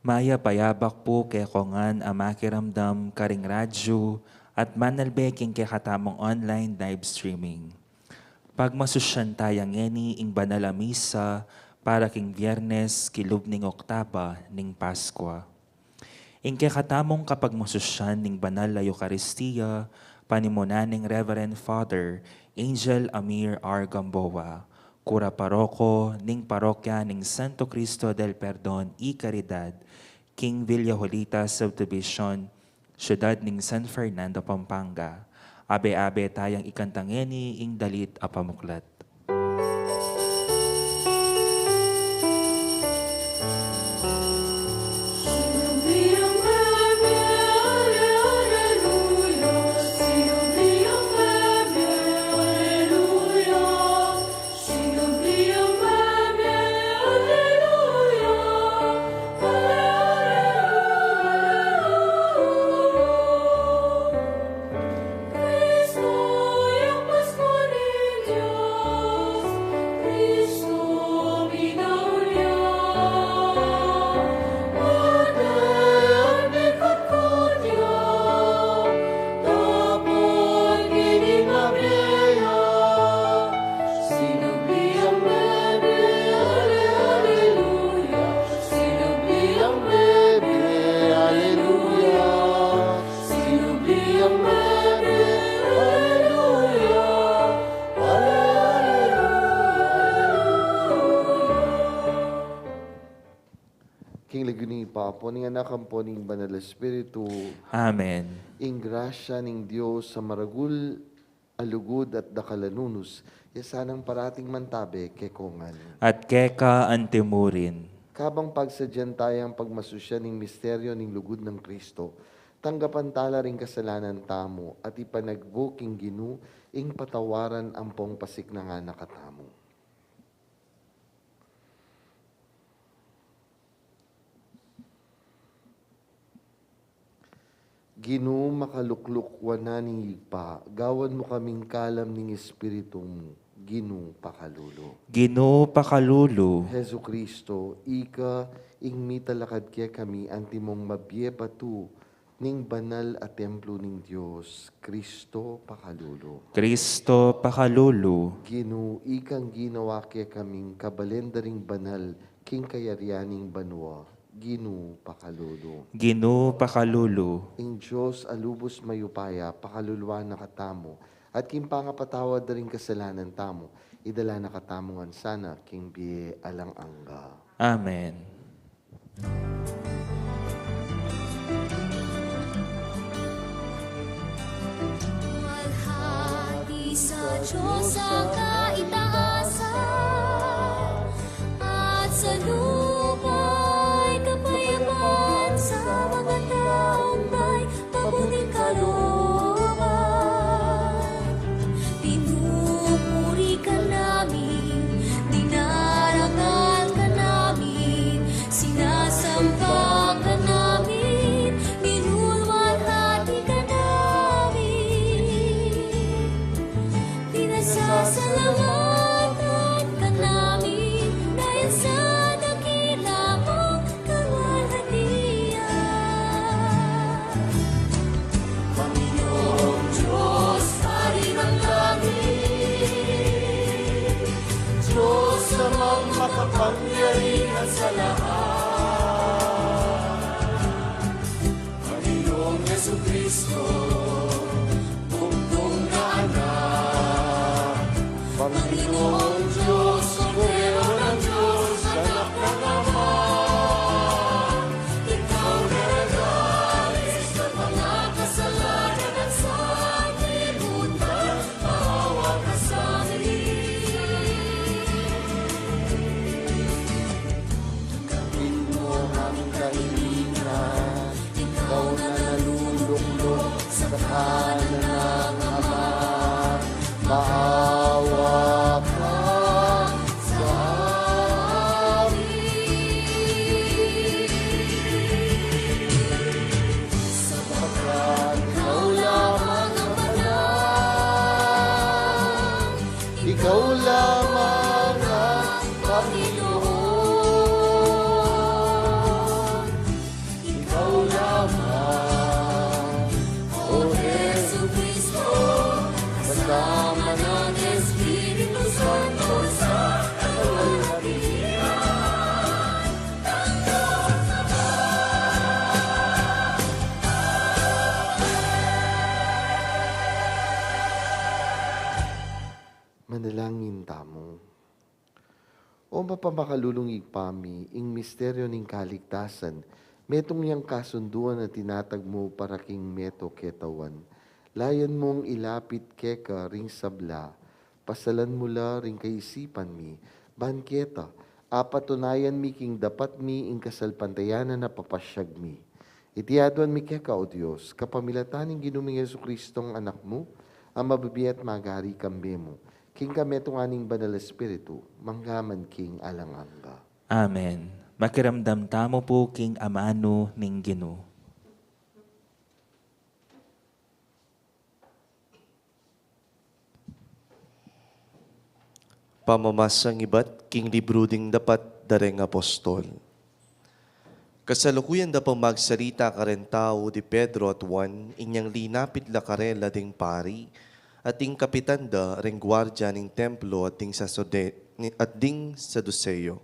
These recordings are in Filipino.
Maya payabak po kay kongan amakiramdam karing radyo at manalbeking kay katamong online live streaming. Pagmasusyan tayang ngeni ing banala misa para king Biyernes kilubning Oktaba ning Paskwa. Ing kay katamong kapagmasusyan ning banal na Eucharistia, panimunan ning Reverend Father Angel Amir R. Gamboa, Kura Paroko ning Parokya ning Santo Cristo del Perdon y Caridad, King Villajolita Subdivision, Siyudad ning San Fernando, Pampanga. Abe-abe tayang ikantangeni ing dalit apamuklat. King Leguni Papo, ning anak po ning Banal Espiritu, Amen. ing grasya ning Dios sa maragul, alugod at dakalanunus, yasanang parating mantabe kekongan. At keka antimurin. Kabang pagsadyan tayang pagmasusya ning misteryo ning lugod ng Kristo, tanggapan tala ring kasalanan tamo at ipanagbuking ginu, ing patawaran ampong pasik na nga nakatamo. Ginu makalukluk wananing ligpa, gawan mo kaming kalam ning Espiritu mo, Ginu pakalulo. Gino pakalulu. Hesu Kristo, ika ing mitalakad kaya kami antimong mabye batu ning banal at templo ning Dios, Kristo pakalulo. Kristo pakalulu. Ginu ikang ginawa kaya kaming kabalendaring banal king kayaryaning banwa, Ginu pakalulo. Gino pakalulu. Ing Diyos alubos mayupaya, pakaluluwa na katamo, at king pangapatawad na rin kasalanan tamo, idala na katamongan sana, king biye alang angga. Amen. Malhati sa Diyos ang kaitaasan, at sa lupa'y kapayapaan sa mga taong may mabuting kalooban. Pinupuri ka namin, dinarangal ka namin, sinasamba ka namin, minulwalhati ka namin. Pinasasalamatan ka namin dahil sa dakila mong kaluwalhatian. Panginoong Diyos, Hari ng langit, Diyos amang makapangyarihan sa lahat. O mapamakalulungig pami, ing misteryo ning kaligtasan, metong yang kasunduan na tinatag mo para king meto ketawan. Layan mong ilapit keka ring sabla, pasalan mula ring kaisipan mi, banketa, apatunayan mi king dapat mi ing kasalpantayanan na papasyag mi. Itiaduan mi keka, O Diyos, kapamilataning ginuming Yesu Kristong anak mo, ang mabibiyat magari kambe mo. King kami itong aning banal espiritu, manggaman king alanganga. Amen. Makiramdam tamo po king amano ning Ginoo. Pamamasang iba't king libro ding dapat dareng apostol. Kasalukuyan da pang magsalita ka rin tao di Pedro at Juan, inyang linapit la karela ding pari, at ding kapitan da ring gwardya ning templo at ding saduseyo.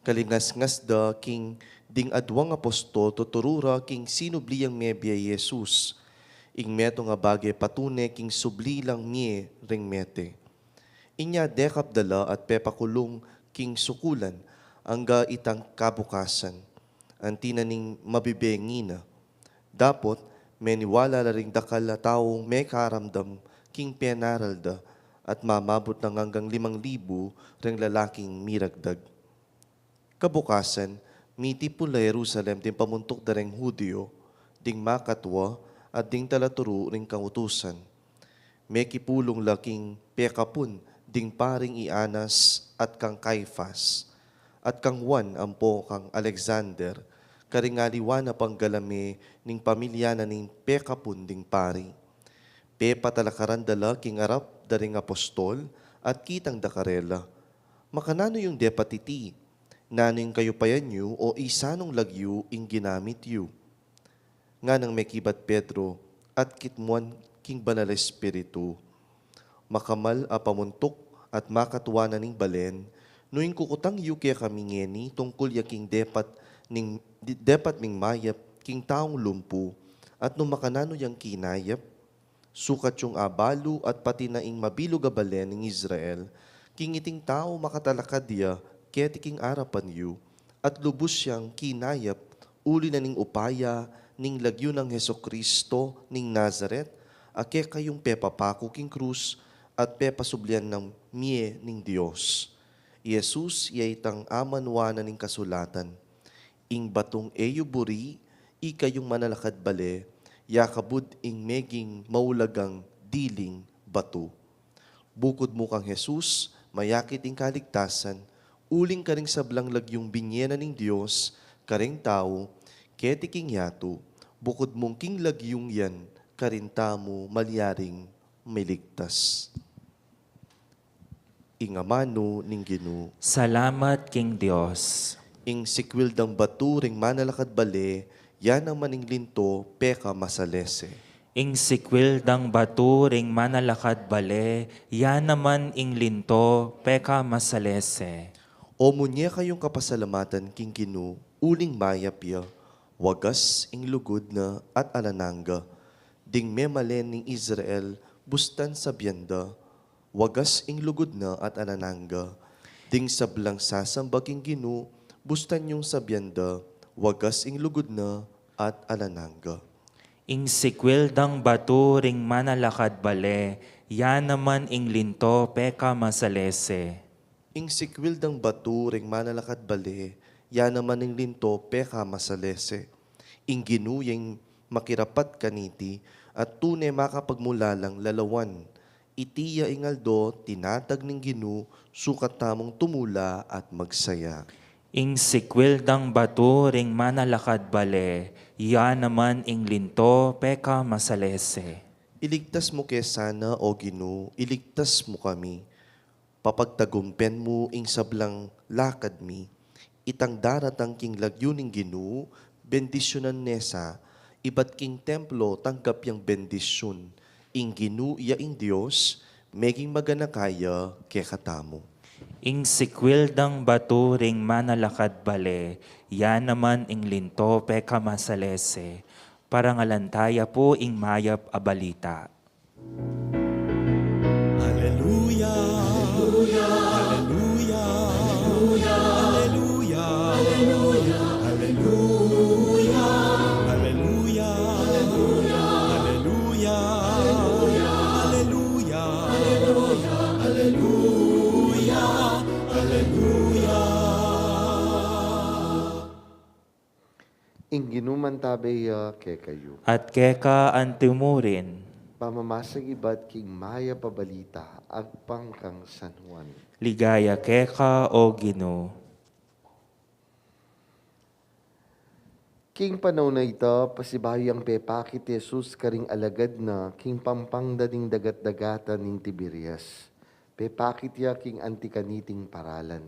Kalingas-ngas da king ding adwang apostol tuturura king sinubliyang mebya Jesus, ing meto nga bagay patune king subli lang mie ring mete. Inya dekap dala at pepakulong king sukulan angga itang kabukasan, antina ning mabibengina. Dapot, meniwala la ring dakal na taong may karamdam king penaralda at mamabot ng hanggang 5,000 ring lalaking miragdag. Kabukasan, miti pula Jerusalem din pamuntok da ring Hudyo, ding makatwa at ding talaturo ring kautusan. May kipulong laking pekapun ding paring Ianas at kang Caifas, at kang Juan ampo kang Alexander, karingaliwana pang galame ning pamilya na ning pekapun ding pari. Patalakaran dala king arap daring apostol at kitang dakarela. Makanano yung depatiti, nano yung kayo payanyo o isanong lagyo ing ginamit yu. Nga nang may kibat Pedro at kitmuan king banal espiritu. Makamal a pamuntok at makatuwa na ning balen, nuing kukutang yu kaya kami ngeni tungkol yaking depat ming mayap king taong lumpu at nung makanano yang kinayap, sukat yung abalo at pati na ing mabilog a balen ng Israel, king iting tao makatalakad dia keti king arapan yu, at lubos siyang kinayap uli na ning upaya ning lagyo ng Heso Kristo ning Nazaret, ake kayong pepapako king krus at pepasublian ng mie ning Diyos. Jesus yaitang amanwa na ning kasulatan. Ing batong eyo buri, ikayong manalakad bale, yakabud ing meging maulagang diling bato. Bukod mo kang Jesus, mayakit ing kaligtasan, uling ka ring sablang lagyong binyena ning Diyos, karing tao, keti king yato, bukod mong king lagyong yan, karinta mo malyaring miligtas. Ingamano ning Ginoo. Salamat king Dios. Ing sikwil dang batu ring manalakad bale, yan ang maning linto peka masalese. Ing sikwil dang batu ring manalakad bale, yan naman ing linto, peka masalese. O munye kayong kapasalamatan king Ginoo, uling mayapya, wagas ing lugod na at alananga, ding memalen ning Israel, bustan sa biyanda, wagas ing lugod na at alananga, ding sablang sasamba king Ginoo, bustan yung sabyanda, wagas ing lugod na at alananga. Ing sikwil dang batu ring manalakad bale, yan naman ing linto, peka masalese. Ing sikwil dang batu ring manalakad bale, yan naman ing linto peka masalese. Ing ginuyeng makirapat kaniti, at tunay makapagmulalang lalawan. Itiya ingaldo, tinatag ning Ginoo, sukat tamong tumula at magsaya. Ing sikwil dang batu ring manalakad bale, yan naman ing linto, peka masalese. Iligtas mo kesana, O Ginoo, iligtas mo kami. Papagtagumpen mo ing sablang lakad mi, itang daratang king lagyo ning Ginoo, bendisyonan nesa, ibat king templo tanggap yang bendisyon, ing Ginoo iya ing Dios, meging maganakaya kekatamo. Ing sikwil dang batu ring manalakad bale, yan naman ing linto, peka masalese. Parangalantaya po ing mayap a balita. Hallelujah. Hallelujah. Ingginuman tabeya ke kayo. At keka antimurin, Pamamasag ibat king maya pabalita, agpang kang San Juan. ligaya keka o Ginoo. King panahon na ito, pasibayang pepakit Jesus karing alagad na king pampang dading dagat-dagatan ning Tiberias. Pepakit ya king antikaniting paralan.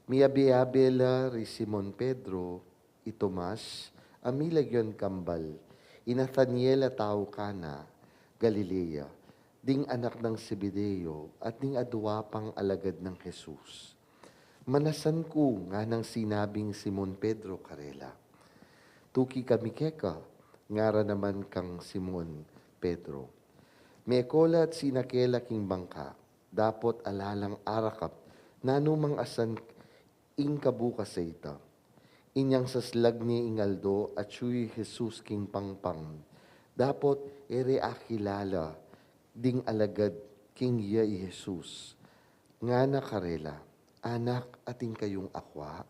Miyabi-abela ri Simon Pedro, i Tomas, amilagyon kambal, Nathaniel tao kana, Galilea, ding anak ng Zebedeo at ding adwa pang alagad ng Jesus. Manasan ko nga ng sinabing Simon Pedro karela. Tuki kami keka, ngara naman kang Simon Pedro. Mekola at sinakela king bangka, dapot alalang arakap, nanumang asan ing kabukas sa ita. Inyang saslag ni ingaldo at suy Jesus king pangpang. Dapot ere akilala, ding alagad king iya Jesus. Nga na karela, anak ating kayong akwa,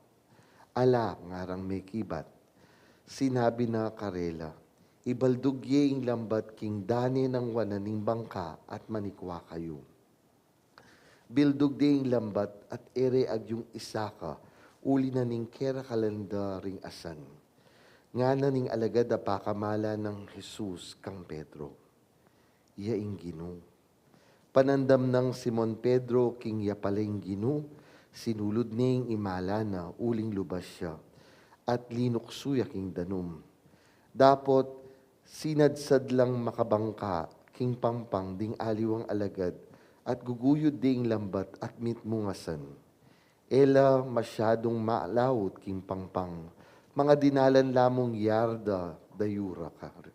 ala ngarang may kibat. Sinabi na karela, ibaldugye ing lambat king dani ng wananing bangka at manikwa kayo. Bildug di ing lambat at ere agyong isaka, uli na ning kera kalenda ring asan. Nga na ning alagad a pakamala ng Jesus kang Pedro. Iya ing Ginoo. Panandam ng Simon Pedro king yapaling Ginoo, sinulod ning imala na uling lubas siya at linuksuya king danum. Dapot, sinadsad lang makabangka, king pampang ding aliwang alagad, at guguyod ding lambat at mitmungasan. Ela masyadong maalawot king pangpang, mga dinalan lamong yarda dayura kar.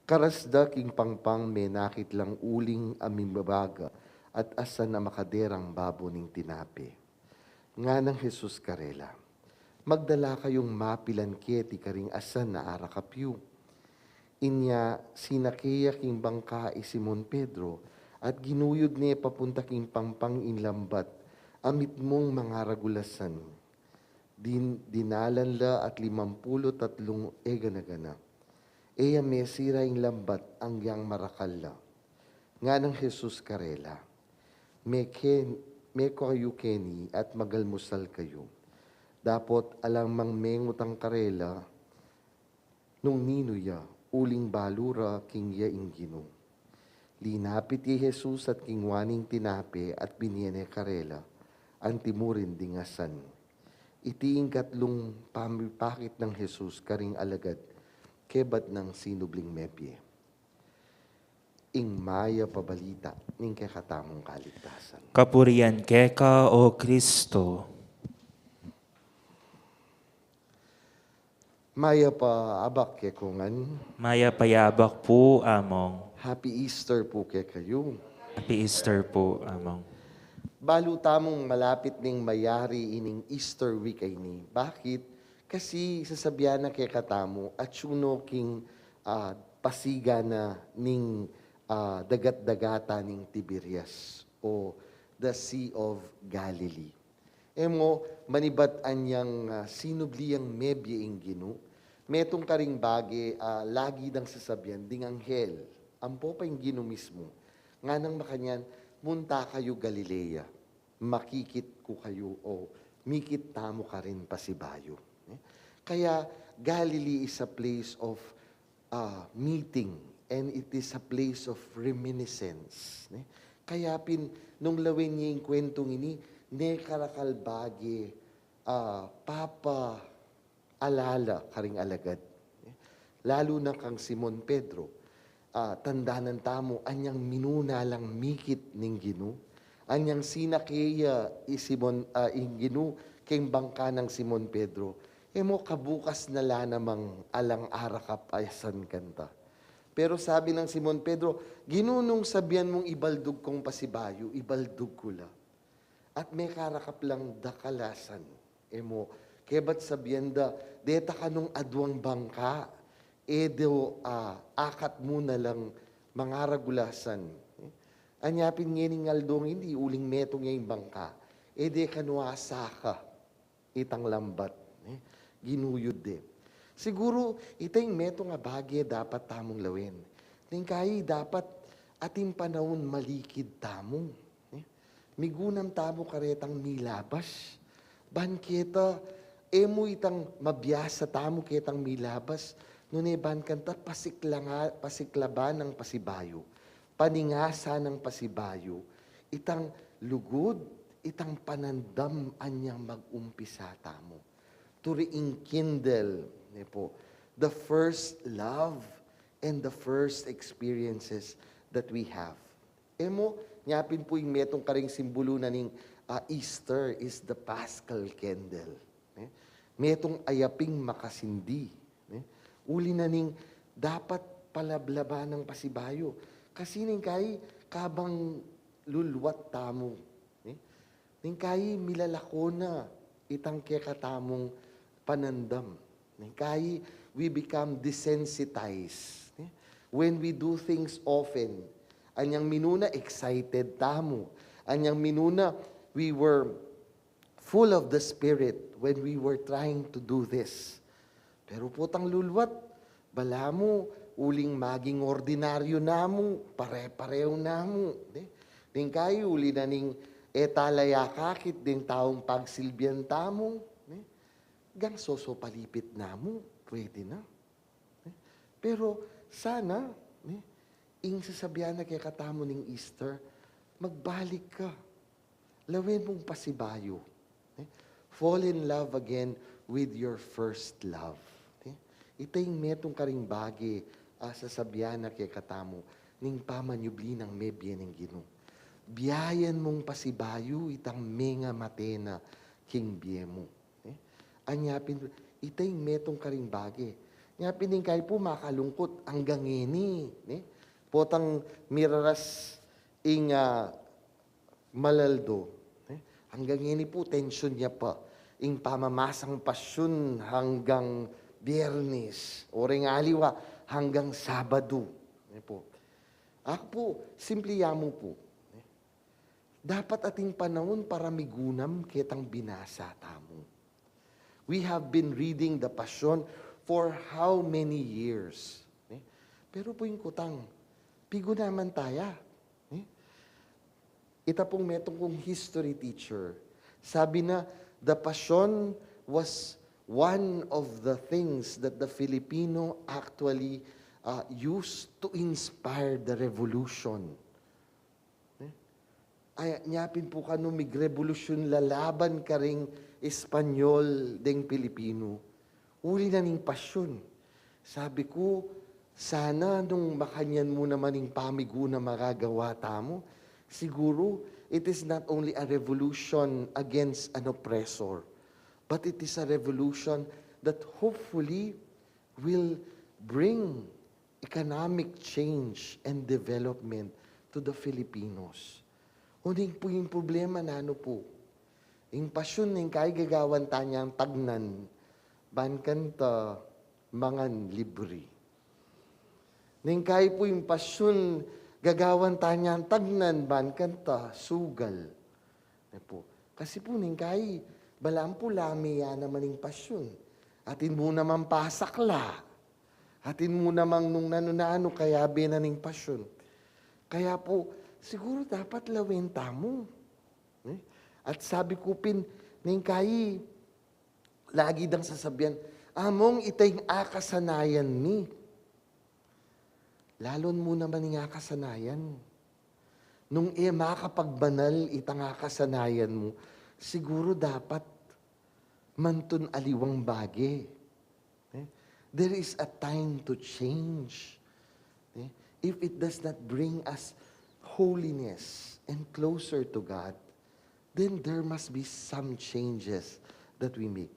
Karasda king pangpang menakit lang uling amimbabaga, at asan na makaderang babo ning tinapi. Nga ng Jesus karela. Magdala kayong mapilan keti karing asan na arakapyo. Inya sinakeya king bangka Simon Pedro at ginuyod niya papunta king pangpang inlambat amit mong mga ragulasan. Dinalan la at 53 eganagana. Eya mesira ing lambat ang yang marakalla. Nga ng Jesus karela. Me kayo keni at magalmusal kayo. Dapot alang mang mengutang karela, nung ninuya, uling balura king ya ingino. Linapit ni Jesus at kingwaning tinape at binyene karela, antimurin dingasan. Itiing katlong pamipakit ng Jesus karing alagad, kebat ng sinubling mepye. Ing maya pabalita, ning kakatamong kaligtasan. Kapurian keka o Kristo. Maya pa abak ke kungan. Maya payabak po among. Happy Easter po ke kayo. Happy Easter po among. Balu tamong malapit ning mayari ining Easter week ay ni. Bakit? Kasi sasabihan na kay katamo at suno king pasiga na ning dagat-dagata ning Tiberias o the Sea of Galilee. Emo, manibat anyang sinubliyang mebye ing Ginoo. Metong karing bagi, lagi dang sasabihan, ding anghel, ampo pa ing Ginoo mismo. Nga nang makanyan, munta kayo Galilea, makikit ko kayo o mikit tamo ka rin pasibayo. Kaya Galilee is a place of meeting and it is a place of reminiscence. Kaya nung lawin niya yung kwentong ini, ne karakalbagi, papa alala karing alagad. Lalo na kang Simon Pedro, tandanan tamo, anyang minuna lang mikit ning Ginoo. Anyang sinakeya Simon ing Ginoo king bangka ng Simon Pedro. Emo kabukas na la namang alang arakap ayasan kanta. Pero sabi ng Simon Pedro, ginunong sabihan mong ibaldug kong pasibayo, ibaldug ko la. At may karakap lang dakalasan. Emo, kebat sabihan da, deta ka nung adwang bangka, edo akat mo na lang mga ragulasan. Anyapin ngening aldong hindi, uling metong yung bangka. Ede kanuasa ka, itang lambat. Ginuyod de. Siguro, itay meto nga bagay dapat tamong lawin. Tingkay dapat ating panahon malikid tamo. Migunam tamo karetang milabas. Ban kita, emo itang mabiyasa tamo ketang milabas. Nuneban kanta pasiklaban ng pasibayo. Paningasa ng pasibayo. Itang lugod, itang panandam anyang mag-umpisa tamo. To rekindle the first love and the first experiences that we have. Emo, nyapin po yung metong karing simbolo na ning Easter is the Paschal candle. Metong ayaping makasindi. Uli na ning dapat palablaban ng pasibayo. Kasi ning kay kabang lulwat tamo. Ning kay milalako na itang kekatamong panandam. Ning kay we become desensitized. When we do things often, anyang minuna excited tamo. Anyang minuna we were full of the Spirit when we were trying to do this. Pero putang lulwat, bala mo, uling maging ordinaryo namo, pare-pareho namo. Ding kayo, uli na ning etalaya kakit ding taong pagsilbihan tamo. Gang soso palipit namo, pwede na. Pero sana, ing sasabihan na kay katamo ning Easter, magbalik ka. Lawin mong pasibayo. Fall in love again with your first love. Itay metong karing bagi sasabihan na kay katamo ning pamanyubli ng mebye ng Ginoo. Biyayan mong pasibayo itang menga matena king biemo. Anyapin, itay metong karing bagi. Nyapin din kayo po makalungkot hanggang ini. Potang miraras ing malaldo. Hanggang ini po, tension niya pa. Ing pamamasang pasyon hanggang Biyernes. O ring aliwa hanggang Sabado. Ako po, simple yamo po. Dapat ating panahon para migunam kitang binasa tamo. We have been reading the Passion for how many years? Pero po yung kutang, pigo naman taya. Ita pong metong kong history teacher. Sabi na, the Passion was one of the things that the Filipino actually used to inspire the revolution. Ay, nyapin po ka nung mig-revolusyon lalaban ka ring Espanyol deng Pilipino. Uli na ning pasyon. Sabi ko, sana nung makanyan mo naman ning pamigo na magagawa tamo, siguro it is not only a revolution against an oppressor, but it is a revolution that hopefully will bring economic change and development to the Filipinos. Uning po yung problema na ano po, yung pasyon ng kay gagawan tanyang tagnan, bankanta mangan libre. Ning kay po yung pasyon gagawan tanyang tagnan, bankanta sugal. Po. Kasi po ning kay balaan po lami yan naman yung pasyon. Atin mo naman pasakla. Atin mo naman nung nanunano kaya binaning pasyon. Kaya po, siguro dapat lawin tamo. At sabi ko pin, ning kay, lagi dang sasabihan, among itay akasanayan ni. Lalon mo naman ng akasanayan. Nung makapagbanal itang akasanayan mo, siguro dapat mantun aliwang bagi. There is a time to change. If it does not bring us holiness and closer to God, then there must be some changes that we make.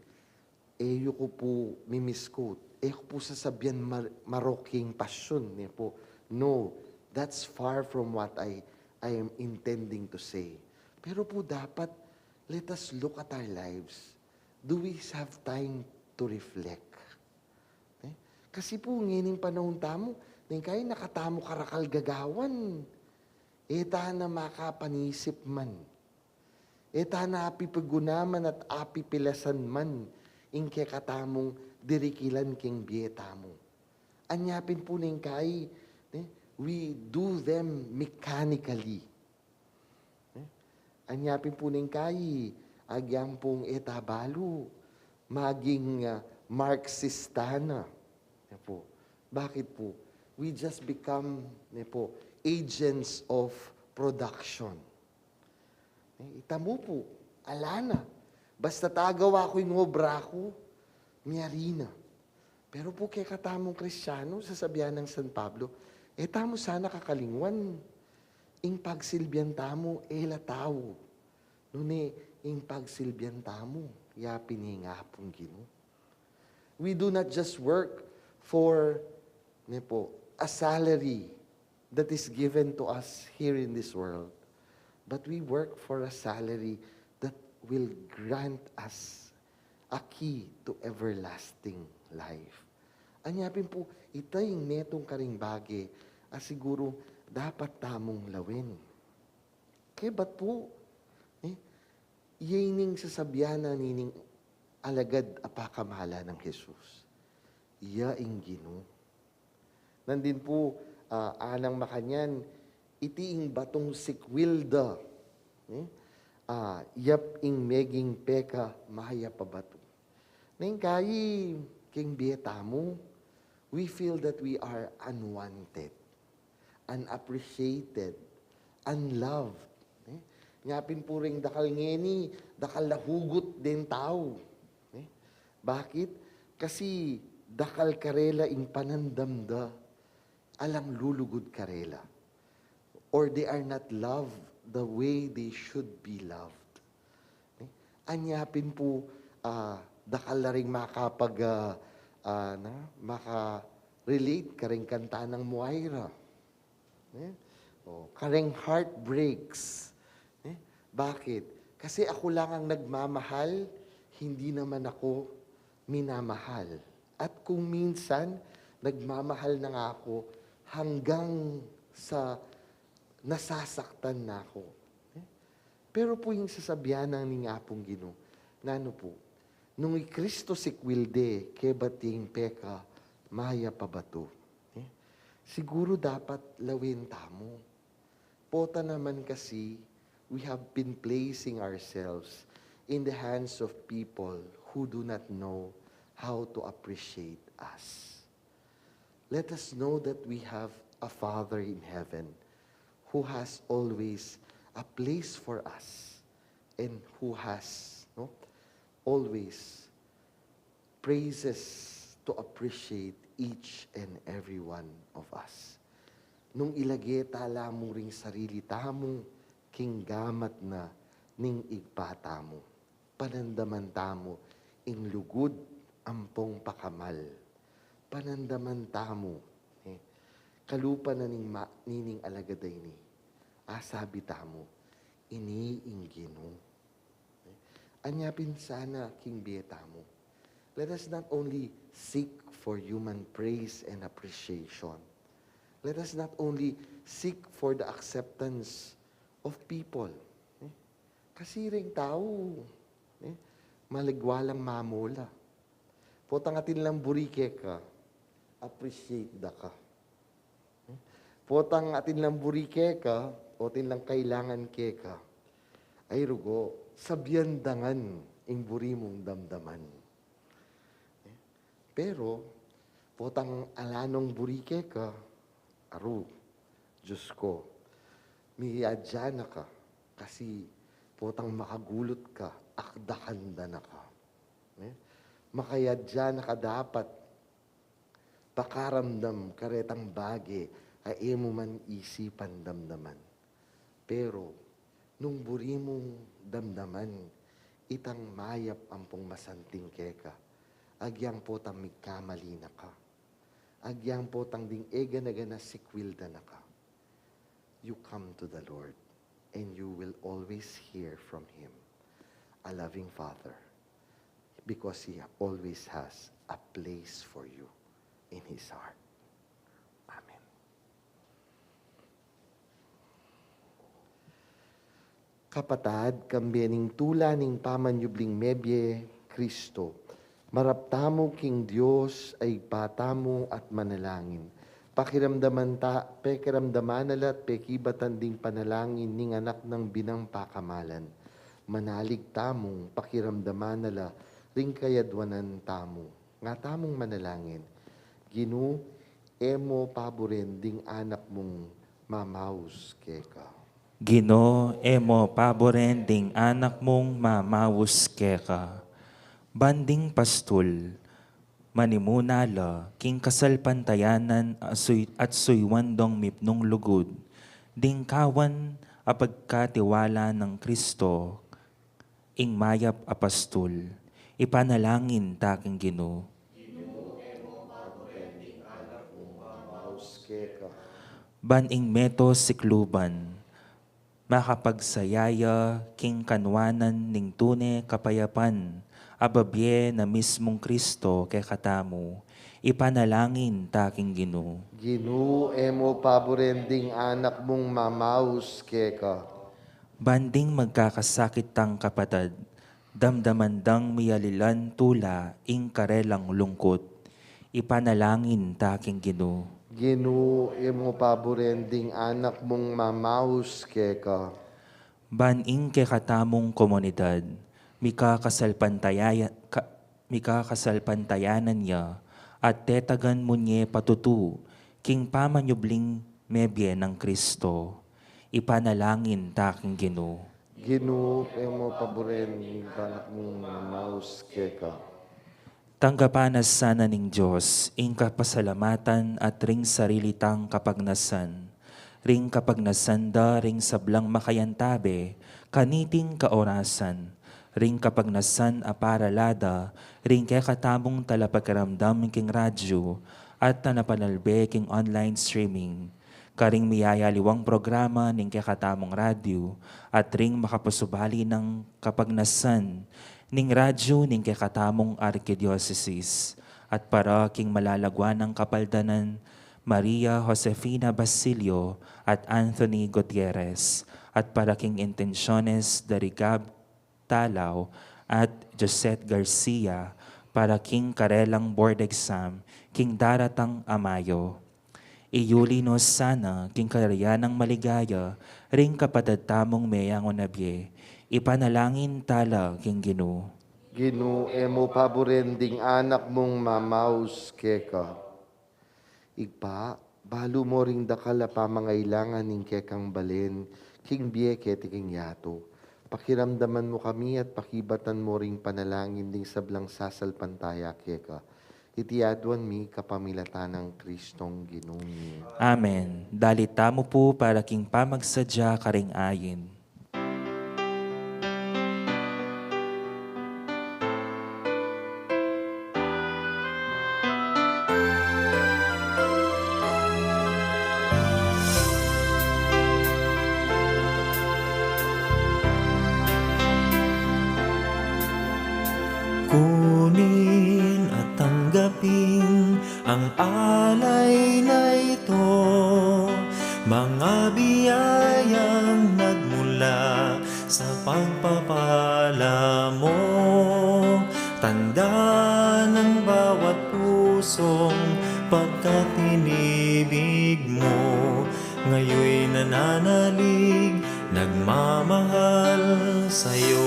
Eyo ko po mimisquote. Eyo ko po sasabihan maroking passion. No, that's far from what I am intending to say. Pero po dapat, let us look at our lives. Do we have time to reflect? Kasi po, ngayon panahon tamo, kayo nakatamo karakal gagawan. Eta na makapanisip man. Eta na api pagunaman at api pilasan man. Ingke katamong dirikilan king bieta mo. Anyapin po ning kay, we do them mechanically. Anyapin po ning kay, agyang pong etabalo, maging Marxistana. Po. Bakit po? We just become po, agents of production. Itamo po, alana. Basta tagawa ko yung obra ko, miyarina. Pero po kay katamong Kristiyano, sasabihan ng San Pablo, tamo sana kakalingwan, ing pagsilbihan tamo, ela tao. Nune, ing pagsilbihan tamo, ya pininga pong Ginoo. We do not just work for a salary that is given to us here in this world, but we work for a salary that will grant us a key to everlasting life. Anyapin po, ito yung netong karing bagay, siguro dapat tamong lawin. Kaya ba't po, yining sasabihan na nining alagad apakamala ng Jesus. Iya ing Ginoo. Nandin po, anang makanyan, itiing batong sikwilda. Yap ing meging peka, mahaya pa bato. Nang kayi, king bieta mo, we feel that we are unwanted, unappreciated, unloved. Ngapin po ring dakal ngeni, dakal lahugot din tao. Bakit? Kasi dakal karela ing panandamda, alang lulugod karela. Or they are not loved the way they should be loved. Anyapin po, dakal na rin maka-relate ka rin kanta ng Moira. Kareng heartbreaks. Bakit? Kasi ako lang ang nagmamahal, hindi naman ako minamahal. At kung minsan, nagmamahal na nga ako hanggang sa nasasaktan na ako. Pero po yung sasabihan ng ningapong Ginoo, nano po, nung Kristo sikwilde, kebating peka, maya pabato. Siguro dapat lawin tamo. Pota naman kasi, we have been placing ourselves in the hands of people who do not know how to appreciate us. Let us know that we have a Father in heaven who has always a place for us and who has always praises to appreciate each and every one of us. Nung ilagay tala mo ring sarili tamo, king gamat na ning igpata mo. Panandaman tamo, ing lugod ampong pakamal. Panandaman tamo, kalupa na nining alagaday ni. Sabi tamo, iniing Ginoo. Anyapin sana, king bieta mo. Let us not only seek for human praise and appreciation. Let us not only seek for the acceptance of people. Kasi ring tao, maligwalang mamula. Potang atin lang burike ka, appreciate da ka. Potang atin lang burike ka, o atin lang kailangan ke ka, ay rugo, sabyandangan ing buri mong damdaman. Pero, potang alanong burike ka, aru, Diyos ko, miyadya na ka, kasi potang makagulot ka, akdakanda na ka. Makayadya na ka dapat, pakaramdam karetang bagi, ay mo man isipan damdaman. Pero, nung buri mong damdaman, itang mayap ampong masanting keka, agyang potang mikamali na ka. Agyang potang ding ega na gana sikwilda na ka. You come to the Lord, and you will always hear from Him, a loving Father, because He always has a place for you in His heart. Amen. Kapatad, kambiyaning tula ning pamanyubling mebye, Kristo, Maraptamo king Diyos ay patamo at manalangin. Pekiramdaman nalat pekibatan ding panalangin ning anak ng binang pakamalan. Manalig tamong pakiramdaman nala ring kayadwanan tamo. Nga tamong manalangin. Ginu, emo paboren ding anak mong mamaus keka. Gino, emo paboren ding anak mong mamawus keka. Banding pastul, manimunala, king kasalpantayanan at suywandong mipnong lugod, ding kawan apagkatiwala ng Kristo, ing mayap apastul, ipanalangin taking Gino. Mamaus keka. Baning meto sikluban, makapagsayaya king kanwanan ning tune kapayapan, ababye na mismong Kristo kay katamu, ipanalangin taking Gino. Ginu, emo paboren ding anak mong mamaus keka. Banding magkakasakit tang kapatad, damdamandang miyalilan tula, ing karelang lungkot, ipanalangin taking Gino. Ginu, emo paboren ding anak mong mamaus keka. Baning kay katamong komunidad, mikakasalpantayanan niya, at tetagan mo niya patutu, king pamanyubling mebye ng Kristo, ipanalangin taking Gino. Ginu, emo paboren ding anak mong mamaus keka. Tanggapanas sana ning Diyos, ing kapasalamatan at ring sarilitang kapagnasan, ring kapagnasan da ring sablang makayantabe, kaniting kaorasan, ring kapagnasan aparalada, ring kay katamong talapagkaramdam king radyo, at tanapanalbe king online streaming, karing miyayaliwang programa ning kay katamong radyo, at ring makapasubali ng kapagnasan, ning radyo ning kay katamong Arkidiocese, at para king malalagwan ng kapaldanan, Maria Josefina Basilio at Anthony Gutierrez, at para king Intenciones Darigab Talaw at Josette Garcia, para king karelang board exam, king daratang Amayo. Iyulinos sana king karayanang maligaya, ring kapatadtamong meyang onabye, ipanalangin tala king Gino. Ginu, emo paboren ding anak mong mamaus keka. Igpa, balo mo ring dakala pamangailangan ning kekang balen, king biye keti king yato. Pakiramdaman mo kami at pakibatan mo ring panalangin ding sablang sasalpantaya keka. Itiadwan mi kapamilatan ng Kristong Ginumi. Amen. Dalita mo po para king pamagsadya karing ayin. Kunin at tanggapin ang alay na ito, mga biyayang nagmula sa pagpapala mo. Tanda ng bawat pusong pagkatinibig mo, ngayoy nananalig, nagmamahal sa'yo.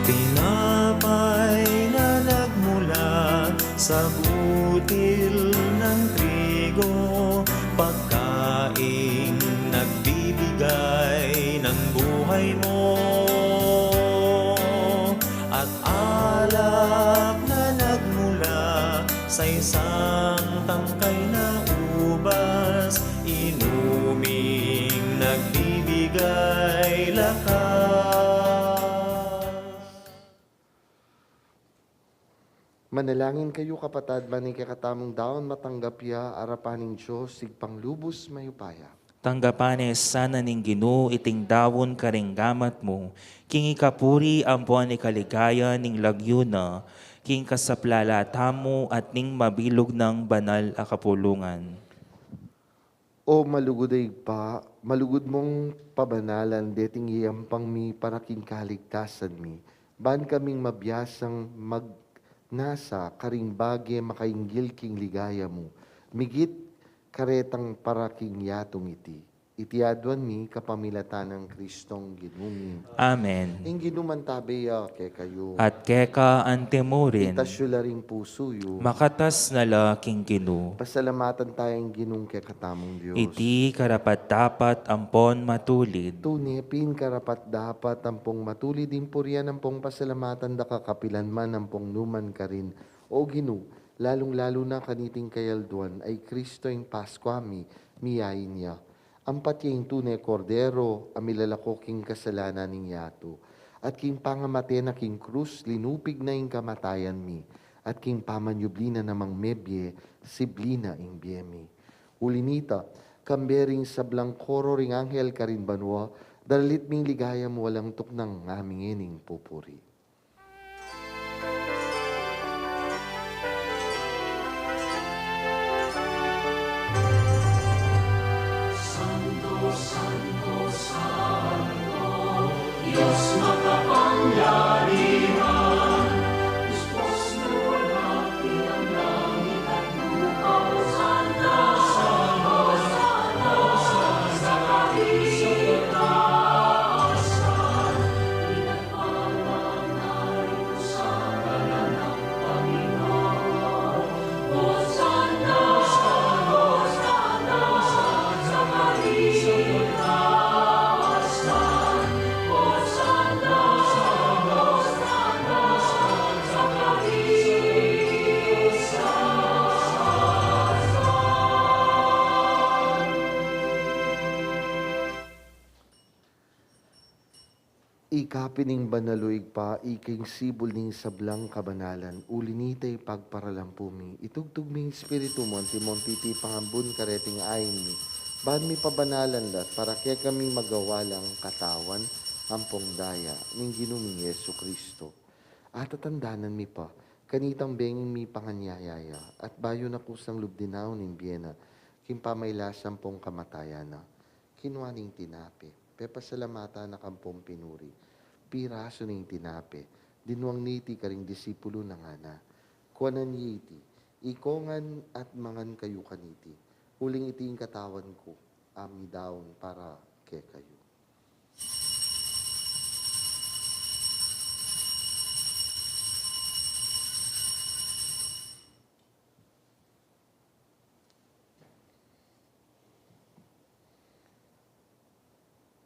Tinapay na nagmula sa butil ng trigo, pagkaing nagbibigay ng buhay mo, at alak na nagmula sa isang tangkay na ubas, inuming nagbibigay lakas. Manalangin kayo kapatad, maning kakatamong daon matanggap ya, arapaning Diyos, sigpang lubos mayupaya. Tanggapanes sana ning Gino iting dawon karing gamat mo, king ikapuri ampuan ikaligaya ning lagyuna, king kasaplalata mo at ning mabilog ng banal a kapulungan. O maluguday pa, malugod mong pabanalan, deting iyampang mi paraking kaligtasan mi. Ban kaming mabiyasang magnasa, karing bagye makainggil king ligaya mo. Migit karetang paraking yatong iti. Itiadwan mi kapamilatan ng Kristong ginumi. Amen. Ing ginumantabeya ke kayo. At keka antemurin, Itasyo laring puso yu. makatas na laking kinu. Pasalamatan tayong ginung ke katamong Diyos. Iti karapat-dapat ampon matulid. Tunepin karapat dapat ampong matulid din purian ampong pasalamatan da kakapilan man ampong numan ka rin. O Ginu, lalong-lalo na kaniting kayalduan ay Kristo yung Pasko ami, miyain niya. Ampat yung tunay kordero, amilalako king kasalanan ng yato. At king pangamate na king krus, linupig na yung kamatayan mi. At king pamanyublina namang mebye, siblina ing biyemi. Ulinita, kambering sablang koro ring anghel karin banwa, daralit ming ligaya mo walang tuknang aming ining pupuri. Ikapining banaluig pa, iking sibol ning sablang kabanalan, ulinitay pagparalampumi, itugtugming espiritu mo, antimonti pangambun kareting ayin mi, ban mi pabanalan dat, para kaya kami magawalang katawan, ampong daya, ning ginuming Yesu Kristo. At tatandanan mi pa, kanitang benging mi panganyayaya, at bayo na kusang lubdinaw ning biyena, kim pamaylasang pong kamatayana, kinwaning tinapi, pepasalamata na kampong pinuri, piraso ning tinape, dinwang niti karing disipulo na nga na, kuanan yiti, ikongan at mangan kayo kaniti, huling iting katawan ko, ami daon para ke kayo.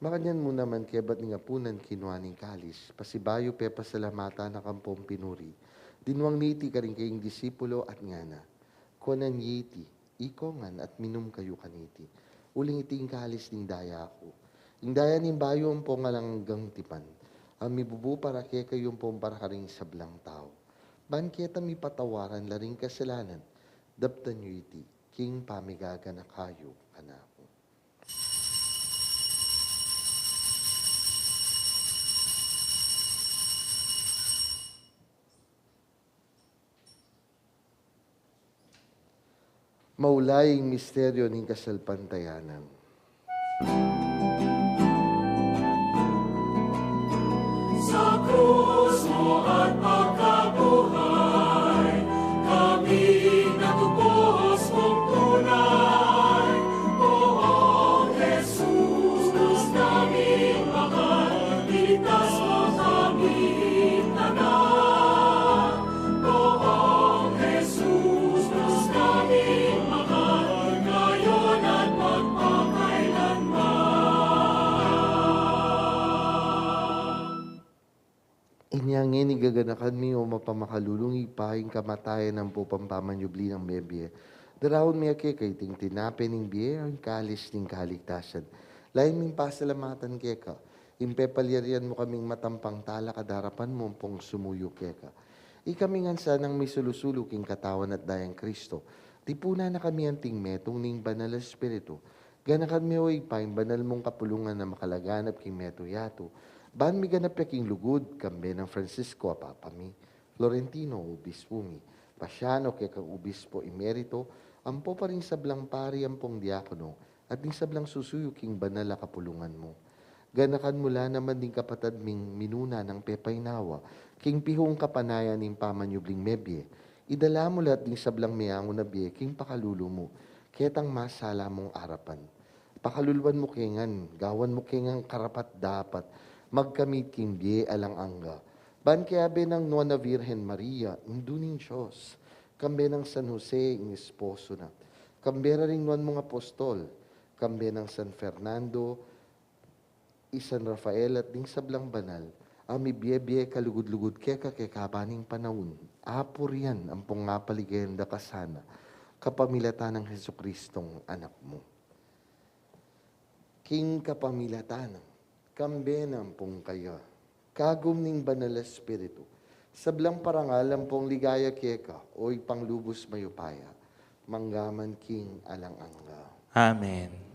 Makanyan mo naman kebat nga punan kinuaning kalis, pasibayo pe pasalamata na kampong pinuri, dinwang niti ka rin kayong disipulo at ngana, kuanan yiti, ikongan at minum kayo kaniti, uling iting kalis ning daya ako, ing daya ning bayo ang pong alanggang tipan, ang mibubu para kaya kayong pong para karing sablang tao, ban keta mi patawaran laring kasalanan, daptan nyo iti, king pamigaga na kayo kanako. Maulaying misteryo ng kasalpantayanan. Sa krus mo at pagkabuhay, kami natupos mong tunay. Poong Jesus, Diyos naming mahal, iligtas mo kaming tanan. Poong Jesus, Diyos naming mahal, ngayon at magpakailanman. Inyang inigaganakan mi o mapamakalulungi pahing kamatayan ng pupampamanyubli ng bebye. Darawon mi ake kay ting tinape ning biye ang kalis ning kaligtasan. Lain ming pasalamatan keka. Impe palyarian mo kaming matampang tala kadarapan mo pong sumuyo keka. Ikamingan sanang may sulusulo king katawan at dayang Kristo. Tipuna na kami ang ting metong ning banal espiritu. Ganakan mi o ipaing banal mong kapulungan na makalaganap king meto yato. Ban mi ganap king lugod, kambe ng Francisco apapami, Florentino obispo mi, Pasiano kay kang obispo emerito, ampo pa rin sablang pari ampong diakono, at ding sablang susuyo king banal a kapulungan mo. Ganakan mula naman ding kapatad ming minuna ng pepay nawa, king pihong kapanayan ning pamanyubling mebye. Idala mo lahat ding sablang miyango na biye, king pakalulo mo, ketang masala mong arapan. Pakaluluan mo kengan, gawan mo kengan karapat dapat, magkamit king biye alang angga. Ban kaya ng Nuana Virgen Maria, induning Diyos, kambe ng San Jose, ing esposo na. Kambera ring nuan mga apostol, kambe ng San Fernando, San Rafael at ding sablang banal, ami biye-biye kalugod-lugod keka kekabaning panahon. Apo riyan ang pungapaligenda kasana, kapamilatan ng Heso Kristong anak mo. King kapamilatan, kambe ng pong kayo, kagum ning banal espiritu, sablang parangalan pong ligaya keka, oy panglubos mayupaya, manggaman king alang angga. Amen.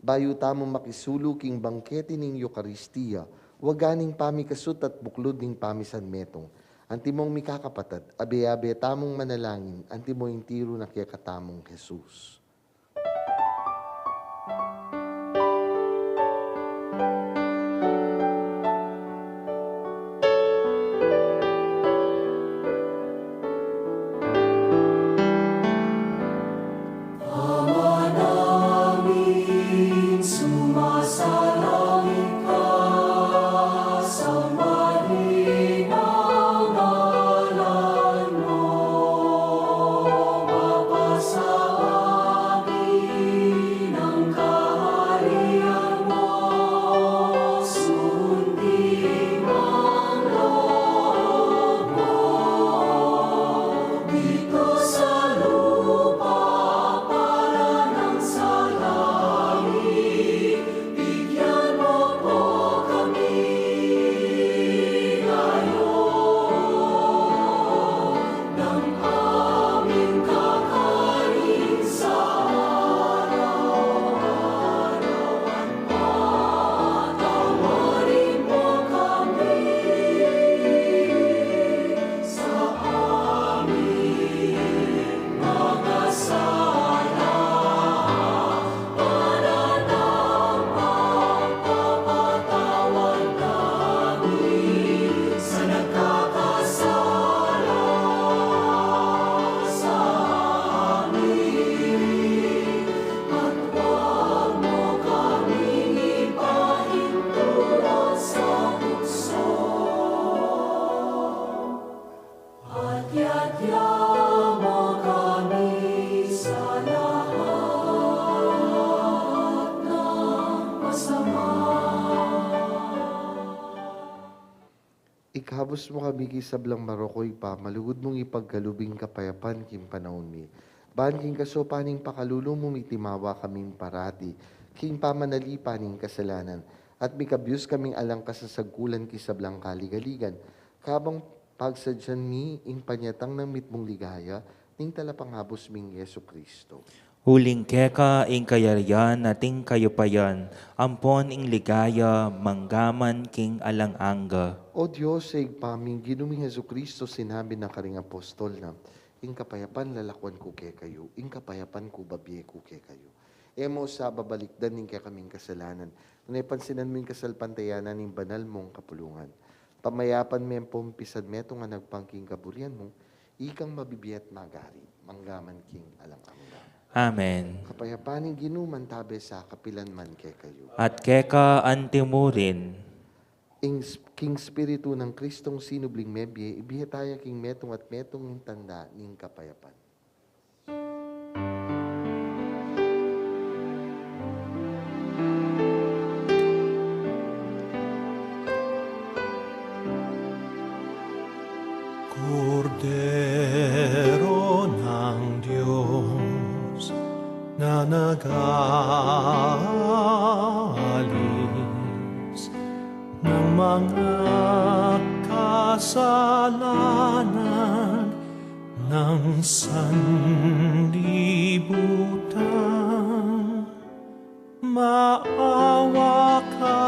Bayo tamong makisulu king bangkete ning Eucharistia, waganing pamikasut at buklod ning pamisan metong. Antimong mikakapatad, abe-abe tamong manalangin, antimo yung tiro na kaya katamong Jesus. Namin sumasalangit ka sa malinaw na ngalan mo, mapasa amin ang kaharian mo, sundin ang loob mo, dito sa lupa para ng sa langit. Bigyan mo po kami ngayon ng aming kakanin sa araw-araw at patawarin mo kami sa aming mga sala para ng pagpapatawad namin sa nagkakasala sa amin. At huwag mo kaming ipahintulot sa tukso. At yadya mo kami sa lahat ng masama. Ikabos mo kami kisablang marokoy pa, malugod mong ipagkalubing kapayapan kim panahon mi. Ban king kasopaning pakalulo mo mitimawa kaming parati, king pamanalipaning kasalanan, at mikabyus kaming alang kasasagkulan kisablang kaligaligan, kabang pagsadyan mi ing panyatang ng mitmong ligaya, ning talapanghabos ming Yesu Kristo. Huling keka ing kayaryan nating kayupayan, ampon ing ligaya, manggaman king alang angga. O Diyos, sa igpaming ginuming Heso Kristo, sinabi ng karing apostol na, ing kapayapan lalakwan ko ke kayo, ing kapayapan ko babiye ko ke kayo. Emo sa babalikdan ning kaya kaming kasalanan, naipansinan mo yung kasalpantayanan ng banal mong kapulungan. Pamayapan mempong pisad meto nga nagpangking kaburian mo, ikang mabibiyat magari, manggaman king alang angga. Amen. Kapayapaning ginuman tabe sa kapilan man ke kayo. At keka antimurin, King Spiritu ng Kristong sinubling mebye, ibihetaya king metong at metong ning tanda ning kapayapan. Kordero ng Diyos na nag-aalis ng mga kasalanan ng sanlibutan. Maawa ka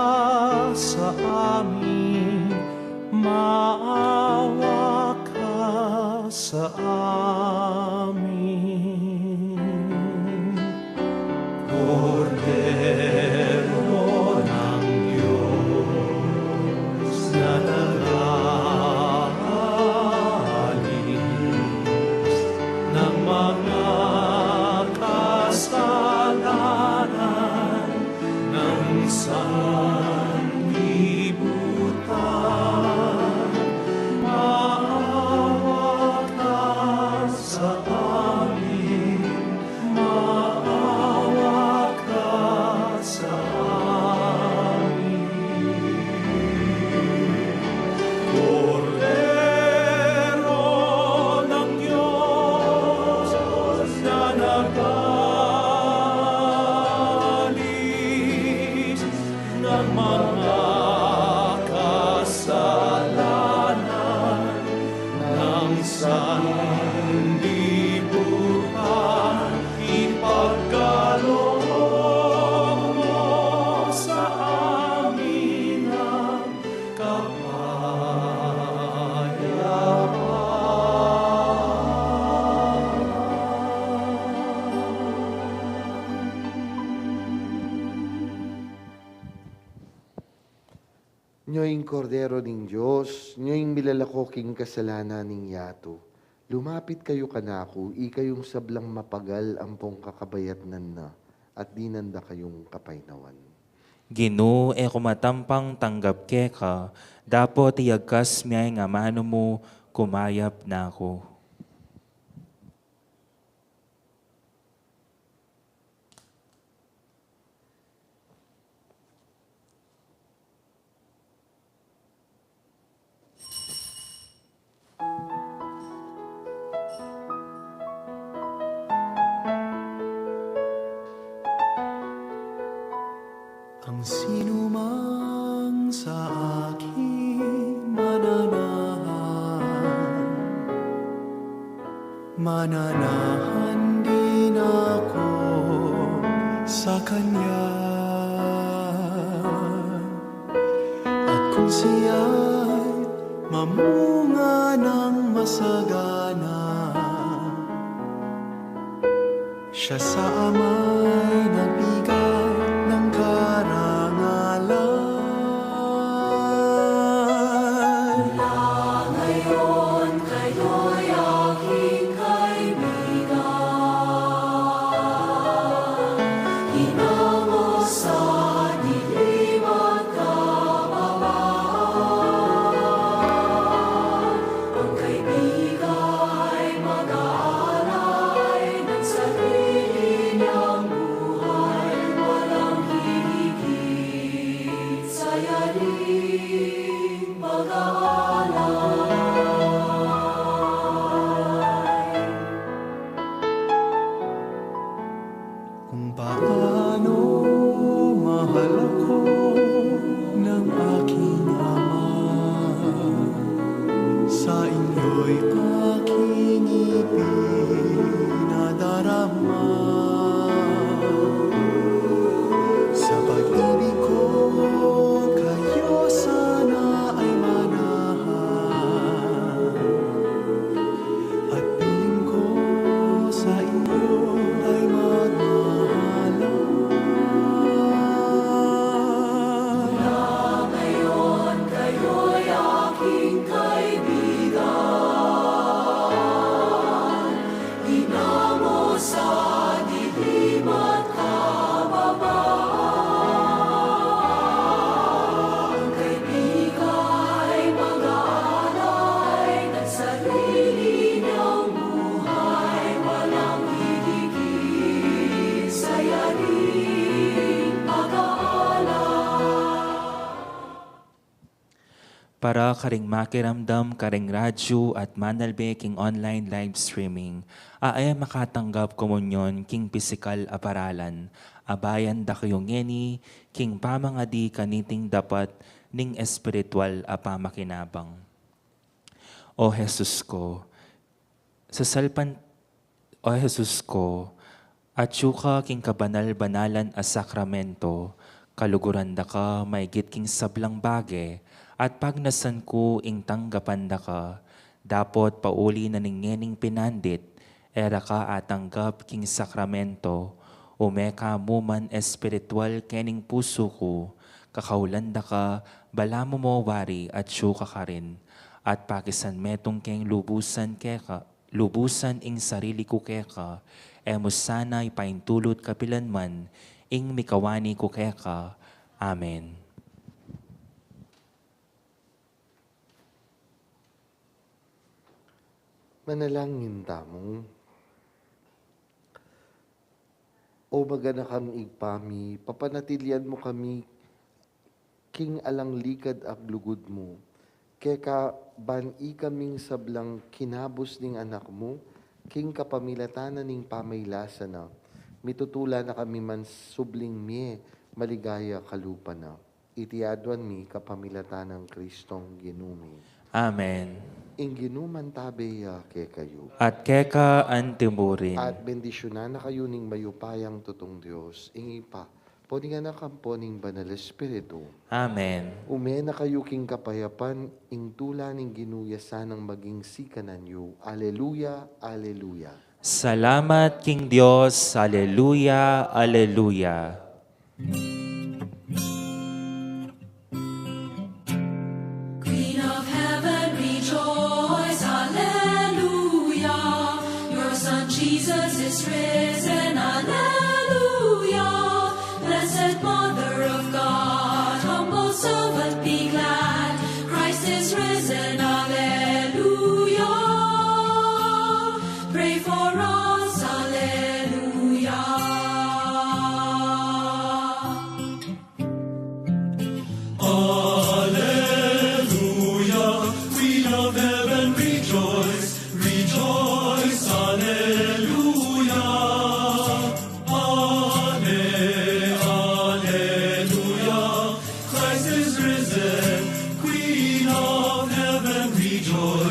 sa amin, maawa ka sa amin. Nyo'ing kordero ng Diyos, nyo'ing milalakoking kasalanan ng yato. Lumapit kayo kanako, ikayong sablang mapagal ampong kakabayatnan na, at dinanda kayong kapaynawan. Ginoo e kumatampang tanggap keka, dapo tiyagkas miyay nga mano mo, kumayap na ako. Ang sinumang sa akin mananahan din ako sa Kanya. At kung siya'y mamunga ng masagana, siya sa ama'y nagbigay ng karangalan. Ngayon kayo'y aking kaibigan, hinango sa dilim at kababaan. Ang kaibigan ay mag-aalay ng sarili niyang buhay, walang hihigit sa yaring pag-aalay. Kung paano mahal ako ng aking Ama, sa inyo'y aking ipinadarama. Sa pag-ibig ko, kayo sana ay manahan, at piling ko sa inyo ay magmahalan. Ngayon kayo'y aking kaibigan, hinango sa dilim at kababaan. Ang kaibigan ay mag-aalay ng sarili niyang buhay, walang hihigit sa yaring pag-aalay. Para karing makiramdam karing radyo at manalbe king online live streaming, ay makatanggap komunyon king pisikal aparalan, abayan da kayong ngeni, king pamangadi kaniting dapat ning espiritual apamakinabang. O Jesus ko, sa salpan, O Jesus ko, at ka king kabanal-banalan a sakramento, kaluguran da ka maigit king sablang bage, at pagnasan ko ing tanggapan da ka, dapot pauli na ningening pinandit, era ka atanggap king sakramento, umeka muman espiritual kening puso ko, kakaulan da ka, bala mo mo wari at syuka ka rin, at pakisan metong keng lubusan keka, lubusan ing sarili ko keka, emo sana'y paintulot kapilanman, ing mikawani ko keka. Amen. Manalangin tamong. O magana kami igpami, papanatilian mo kami, king alang likad ag lugod mo. Kaya ban-i kaming sablang kinabos ning anak mo, king kapamilatanan ning pamaylasan na. Mitutula na kami man subling miye, maligaya kalupa na. Itiadwan mi kapamilatanan ng Kristong ginumi. Amen. Inginuman tabeya ke kayo. At keka antimurin. At bendisyonan na kayo ning mayupayang tutong Diyos. Ingi pa, poning anak ang poning banal Espiritu. Amen. Ume na kayo king kapayapan, ing tula ning ginuyasan ng maging sikanan yu. Aleluya, aleluya. Salamat King Diyos. Aleluya, aleluya. Jesus is risen, Alleluia. Blessed Mother of God, humble servant, be glad. Christ is risen, Alleluia. Pray for us, Alleluia. Alleluia, Queen of heaven, rejoice, rejoice, Alleluia. Alleluia, Christ is risen, Queen of heaven, rejoice.